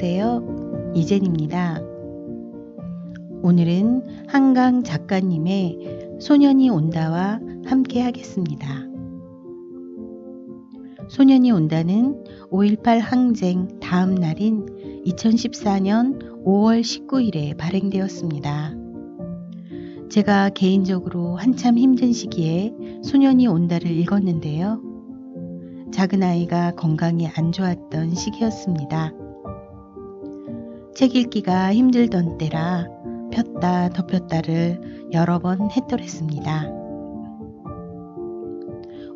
안녕하세요. 이젠입니다. 오늘은 한강 작가님의 소년이 온다와 함께 하겠습니다. 소년이 온다는 5.18 항쟁 다음 날인 2014년 5월 19일에 발행되었습니다. 제가 개인적으로 한참 힘든 시기에 소년이 온다를 읽었는데요. 작은 아이가 건강이 안 좋았던 시기였습니다. 책 읽기가 힘들던 때라 폈다 덮였다를 여러 번 했더랬습니다.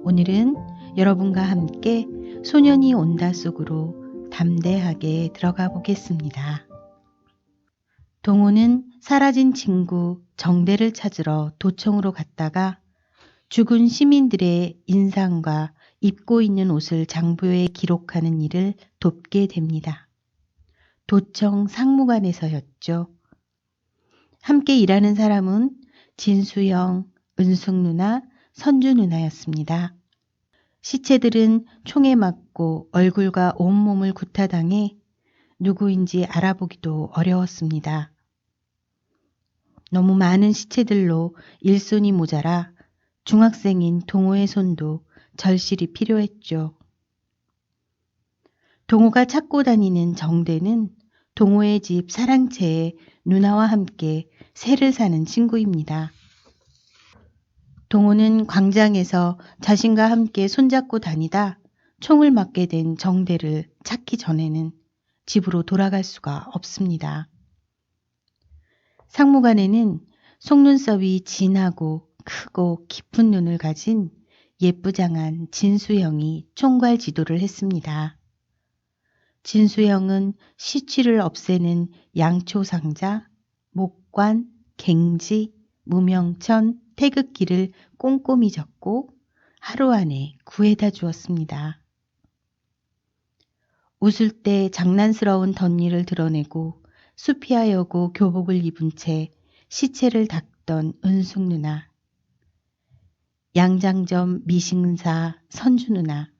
오늘은 여러분과 함께 소년이 온다 속으로 담대하게 들어가 보겠습니다. 동호는 사라진 친구 정대를 찾으러 도청으로 갔다가 죽은 시민들의 인상과 입고 있는 옷을 장부에 기록하는 일을 돕게 됩니다. 도청 상무관에서였죠. 함께 일하는 사람은 진수영, 은숙 누나, 선주 누나였습니다. 시체들은 총에 맞고 얼굴과 온몸을 구타당해 누구인지 알아보기도 어려웠습니다. 너무 많은 시체들로 일손이 모자라 중학생인 동호의 손도 절실히 필요했죠. 동호가 찾고 다니는 정대는 동호의 집 사랑채에 누나와 함께 새를 사는 친구입니다. 동호는 광장에서 자신과 함께 손잡고 다니다 총을 맞게 된 정대를 찾기 전에는 집으로 돌아갈 수가 없습니다. 상무관에는 속눈썹이 진하고 크고 깊은 눈을 가진 예쁘장한 진수영이 총괄 지도를 했습니다. 진수영은 시취를 없애는 양초상자, 목관, 갱지, 무명천, 태극기를 꼼꼼히 적고 하루 안에 구해다 주었습니다. 웃을 때 장난스러운 덧니를 드러내고 수피하여고 교복을 입은 채 시체를 닦던 은숙 누나, 양장점 미싱사 선주 누나,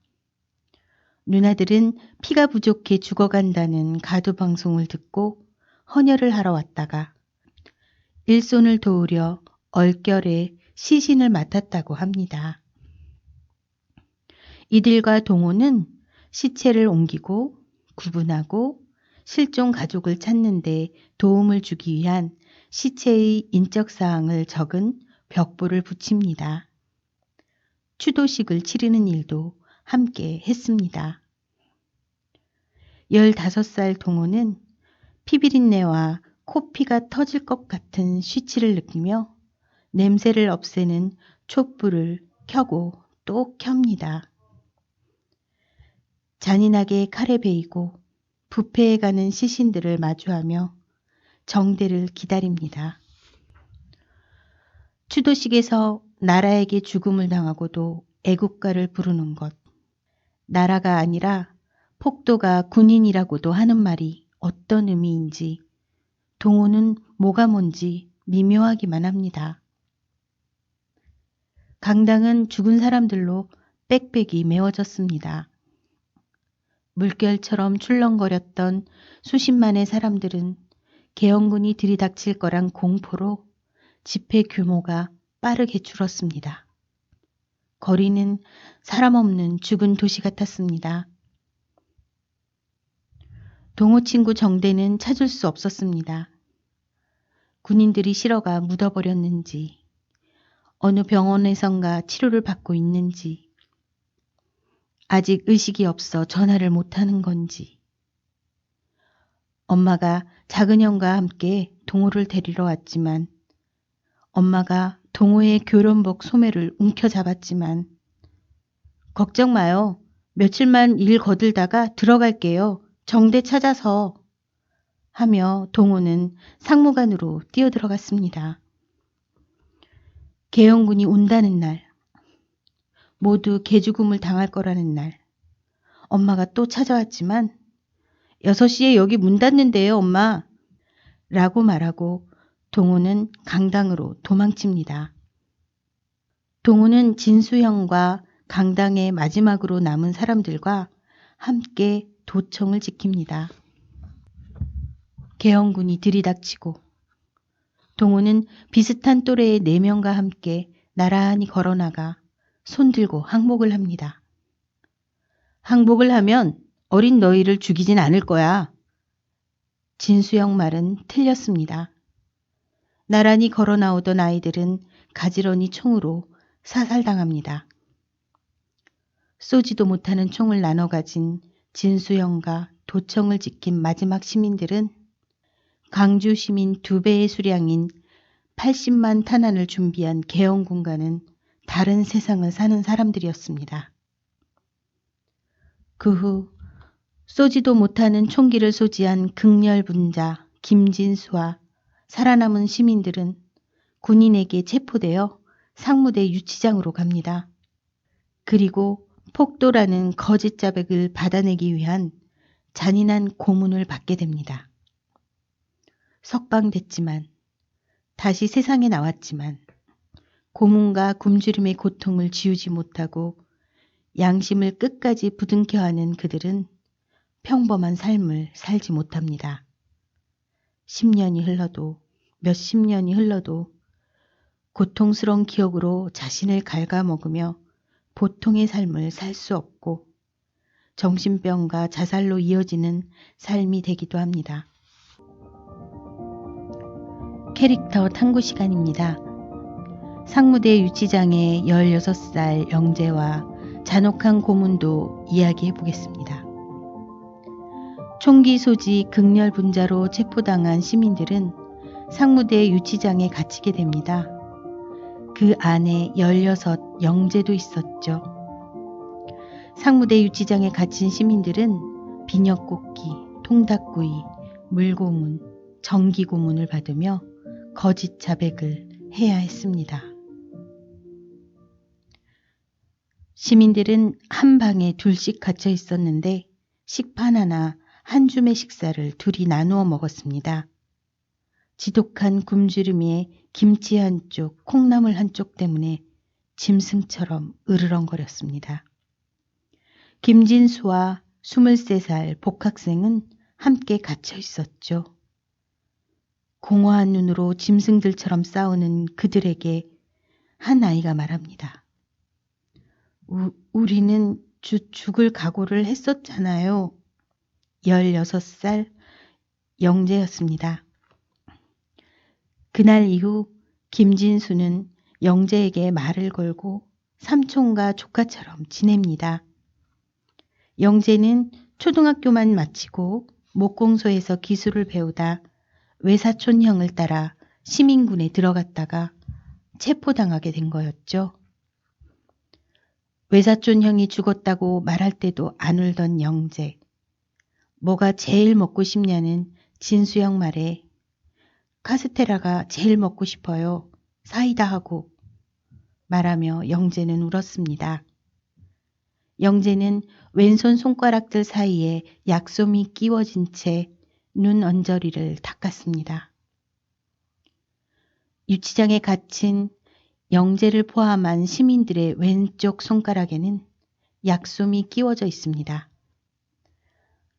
누나들은 피가 부족해 죽어간다는 가두방송을 듣고 헌혈을 하러 왔다가 일손을 도우려 얼결에 시신을 맡았다고 합니다. 이들과 동호는 시체를 옮기고 구분하고 실종 가족을 찾는 데 도움을 주기 위한 시체의 인적사항을 적은 벽보를 붙입니다. 추도식을 치르는 일도 함께 했습니다. 15살 동호는 피비린내와 코피가 터질 것 같은 쉬치를 느끼며 냄새를 없애는 촛불을 켜고 또 켭니다. 잔인하게 칼에 베이고 부패해가는 시신들을 마주하며 정대를 기다립니다. 추도식에서 나라에게 죽음을 당하고도 애국가를 부르는 것, 나라가 아니라 폭도가 군인이라고도 하는 말이 어떤 의미인지 동호는 뭐가 뭔지 미묘하기만 합니다. 강당은 죽은 사람들로 빽빽이 메워졌습니다. 물결처럼 출렁거렸던 수십만의 사람들은 계엄군이 들이닥칠 거란 공포로 집회 규모가 빠르게 줄었습니다. 거리는 사람 없는 죽은 도시 같았습니다. 동호 친구 정대는 찾을 수 없었습니다. 군인들이 실어가 묻어버렸는지, 어느 병원에선가 치료를 받고 있는지, 아직 의식이 없어 전화를 못하는 건지. 엄마가 작은 형과 함께 동호를 데리러 왔지만 엄마가 동호의 교련복 소매를 움켜잡았지만 걱정 마요. 며칠만 일 거들다가 들어갈게요. 정대 찾아서 하며 동호는 상무관으로 뛰어들어갔습니다. 계엄군이 온다는 날, 모두 개죽음을 당할 거라는 날, 엄마가 또 찾아왔지만 6시에 여기 문 닫는데요, 엄마. 라고 말하고 동호는 강당으로 도망칩니다. 동호는 진수형과 강당의 마지막으로 남은 사람들과 함께 도청을 지킵니다. 계엄군이 들이닥치고 동호는 비슷한 또래의 4명과 함께 나란히 걸어나가 손들고 항복을 합니다. 항복을 하면 어린 너희를 죽이진 않을 거야. 진수영 말은 틀렸습니다. 나란히 걸어 나오던 아이들은 가지런히 총으로 사살당합니다. 쏘지도 못하는 총을 나눠 가진 진수영과 도청을 지킨 마지막 시민들은 광주 시민 2배의 수량인 80만 탄환을 준비한 계엄군과는 다른 세상을 사는 사람들이었습니다. 그 후 쏘지도 못하는 총기를 소지한 극렬분자 김진수와 살아남은 시민들은 군인에게 체포되어 상무대 유치장으로 갑니다. 그리고 폭도라는 거짓 자백을 받아내기 위한 잔인한 고문을 받게 됩니다. 석방됐지만 다시 세상에 나왔지만 고문과 굶주림의 고통을 지우지 못하고 양심을 끝까지 부둥켜 하는 그들은 평범한 삶을 살지 못합니다. 10년이 흘러도 몇십 년이 흘러도 고통스러운 기억으로 자신을 갉아먹으며 보통의 삶을 살 수 없고 정신병과 자살로 이어지는 삶이 되기도 합니다. 캐릭터 탐구 시간입니다. 상무대 유치장의 16살 영재와 잔혹한 고문도 이야기해 보겠습니다. 총기 소지 극렬분자로 체포당한 시민들은 상무대 유치장에 갇히게 됩니다. 그 안에 16 영재도 있었죠. 상무대 유치장에 갇힌 시민들은 비녀꽃기, 통닭구이, 물고문, 정기고문을 받으며 거짓 자백을 해야 했습니다. 시민들은 한 방에 둘씩 갇혀 있었는데 식판 하나, 한 줌의 식사를 둘이 나누어 먹었습니다. 지독한 굶주림에 김치 한쪽, 콩나물 한쪽 때문에 짐승처럼 으르렁거렸습니다. 김진수와 23살 복학생은 함께 갇혀 있었죠. 공허한 눈으로 짐승들처럼 싸우는 그들에게 한 아이가 말합니다. 우리는 죽을 각오를 했었잖아요. 16살 영재였습니다. 그날 이후 김진수는 영재에게 말을 걸고 삼촌과 조카처럼 지냅니다. 영재는 초등학교만 마치고 목공소에서 기술을 배우다 외사촌 형을 따라 시민군에 들어갔다가 체포당하게 된 거였죠. 외사촌 형이 죽었다고 말할 때도 안 울던 영재. 뭐가 제일 먹고 싶냐는 진수영 말에 카스테라가 제일 먹고 싶어요. 사이다 하고 말하며 영재는 울었습니다. 영재는 왼손 손가락들 사이에 약솜이 끼워진 채 눈 언저리를 닦았습니다. 유치장에 갇힌 영재를 포함한 시민들의 왼쪽 손가락에는 약솜이 끼워져 있습니다.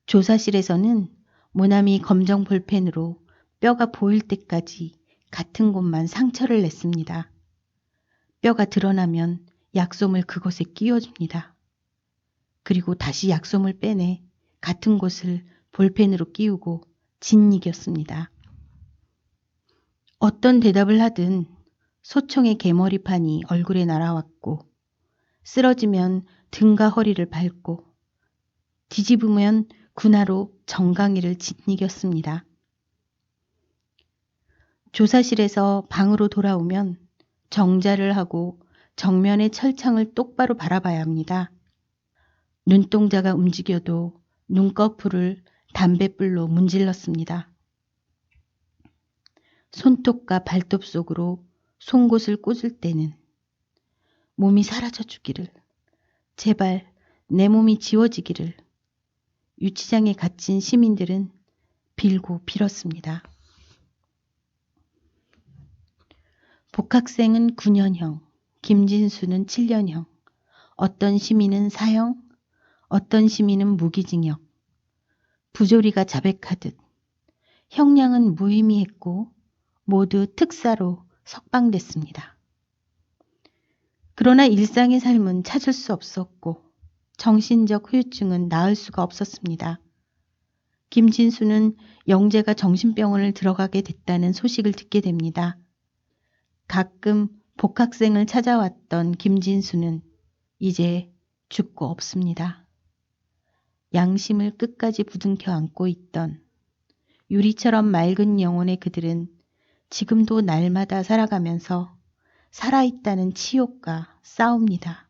조사실에서는 모나미 검정 볼펜으로 뼈가 보일 때까지 같은 곳만 상처를 냈습니다. 뼈가 드러나면 약솜을 그곳에 끼워줍니다. 그리고 다시 약솜을 빼내 같은 곳을 볼펜으로 끼우고 짓이겼습니다. 어떤 대답을 하든 소총의 개머리판이 얼굴에 날아왔고 쓰러지면 등과 허리를 밟고 뒤집으면 군화로 정강이를 짓이겼습니다. 조사실에서 방으로 돌아오면 정자를 하고 정면의 철창을 똑바로 바라봐야 합니다. 눈동자가 움직여도 눈꺼풀을 담뱃불로 문질렀습니다. 손톱과 발톱 속으로 송곳을 꽂을 때는 몸이 사라져 주기를, 제발 내 몸이 지워지기를 유치장에 갇힌 시민들은 빌고 빌었습니다. 복학생은 9년형, 김진수는 7년형, 어떤 시민은 사형, 어떤 시민은 무기징역. 부조리가 자백하듯 형량은 무의미했고 모두 특사로 석방됐습니다. 그러나 일상의 삶은 찾을 수 없었고 정신적 후유증은 나을 수가 없었습니다. 김진수는 영재가 정신병원을 들어가게 됐다는 소식을 듣게 됩니다. 가끔 복학생을 찾아왔던 김진수는 이제 죽고 없습니다. 양심을 끝까지 부둥켜 안고 있던 유리처럼 맑은 영혼의 그들은 지금도 날마다 살아가면서 살아있다는 치욕과 싸웁니다.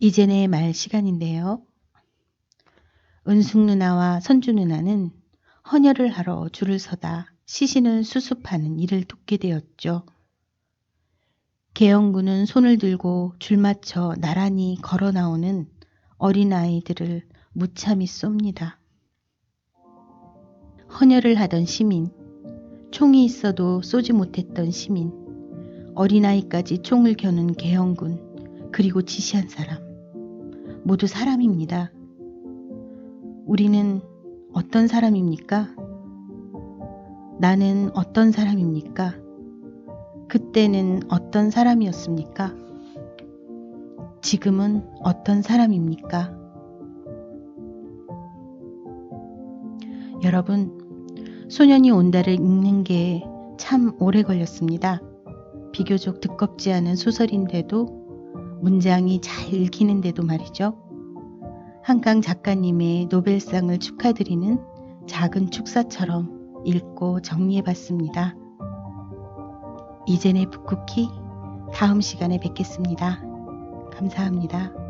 이제 내 말 시간인데요. 은숙 누나와 선주 누나는 헌혈을 하러 줄을 서다 시신을 수습하는 일을 돕게 되었죠. 계영군은 손을 들고 줄 맞춰 나란히 걸어 나오는 어린아이들을 무참히 쏩니다. 헌혈을 하던 시민, 총이 있어도 쏘지 못했던 시민, 어린아이까지 총을 겨눈 계영군, 그리고 지시한 사람, 모두 사람입니다. 우리는 어떤 사람입니까? 나는 어떤 사람입니까? 그때는 어떤 사람이었습니까? 지금은 어떤 사람입니까? 여러분, 소년이 온다를 읽는 게 참 오래 걸렸습니다. 비교적 두껍지 않은 소설인데도 문장이 잘 읽히는데도 말이죠. 한강 작가님의 노벨상을 축하드리는 작은 축사처럼 읽고 정리해봤습니다. 이젠의 북쿠키 다음 시간에 뵙겠습니다. 감사합니다.